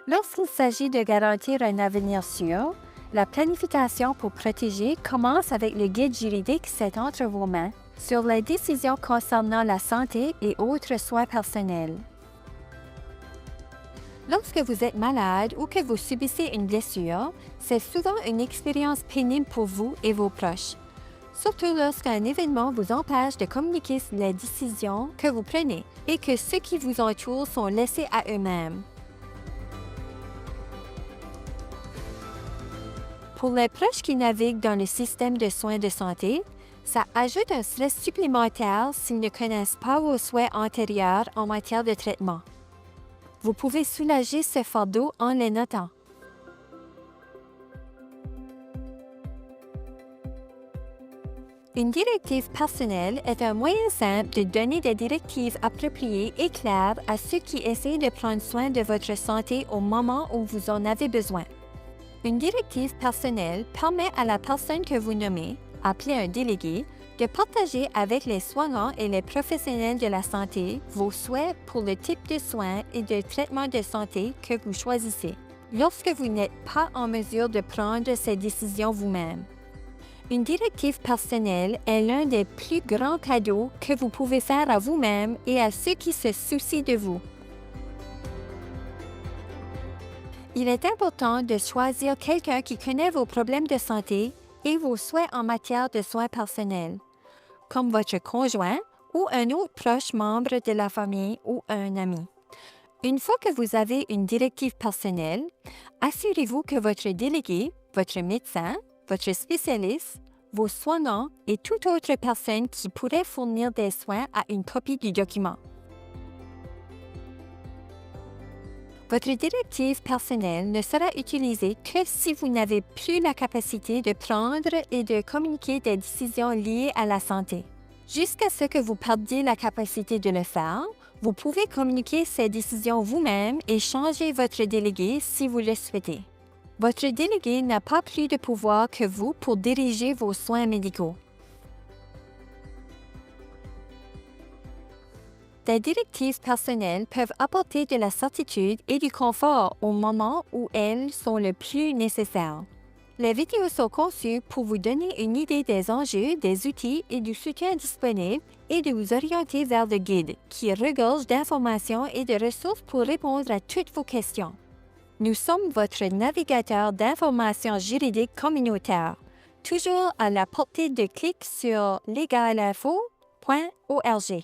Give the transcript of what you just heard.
Lorsqu'il s'agit de garantir un avenir sûr, la planification pour protéger commence avec le guide juridique C'est entre vos mains sur les décisions concernant la santé et autres soins personnels. Lorsque vous êtes malade ou que vous subissez une blessure, c'est souvent une expérience pénible pour vous et vos proches, surtout lorsqu'un événement vous empêche de communiquer les décisions que vous prenez et que ceux qui vous entourent sont laissés à eux-mêmes. Pour les proches qui naviguent dans le système de soins de santé, ça ajoute un stress supplémentaire s'ils ne connaissent pas vos souhaits antérieurs en matière de traitement. Vous pouvez soulager ce fardeau en les notant. Une directive personnelle est un moyen simple de donner des directives appropriées et claires à ceux qui essaient de prendre soin de votre santé au moment où vous en avez besoin. Une directive personnelle permet à la personne que vous nommez, appelée un délégué, de partager avec les soignants et les professionnels de la santé vos souhaits pour le type de soins et de traitement de santé que vous choisissez, lorsque vous n'êtes pas en mesure de prendre ces décisions vous-même. Une directive personnelle est l'un des plus grands cadeaux que vous pouvez faire à vous-même et à ceux qui se soucient de vous. Il est important de choisir quelqu'un qui connaît vos problèmes de santé et vos souhaits en matière de soins personnels, comme votre conjoint ou un autre proche membre de la famille ou un ami. Une fois que vous avez une directive personnelle, assurez-vous que votre délégué, votre médecin, votre spécialiste, vos soignants et toute autre personne qui pourrait fournir des soins a une copie du document. Votre directive personnelle ne sera utilisée que si vous n'avez plus la capacité de prendre et de communiquer des décisions liées à la santé. Jusqu'à ce que vous perdiez la capacité de le faire, vous pouvez communiquer ces décisions vous-même et changer votre délégué si vous le souhaitez. Votre délégué n'a pas plus de pouvoir que vous pour diriger vos soins médicaux. Des directives personnelles peuvent apporter de la certitude et du confort au moment où elles sont le plus nécessaires. Les vidéos sont conçues pour vous donner une idée des enjeux, des outils et du soutien disponibles et de vous orienter vers le guide qui regorge d'informations et de ressources pour répondre à toutes vos questions. Nous sommes votre navigateur d'informations juridiques communautaires, toujours à la portée de clic sur legalinfo.org.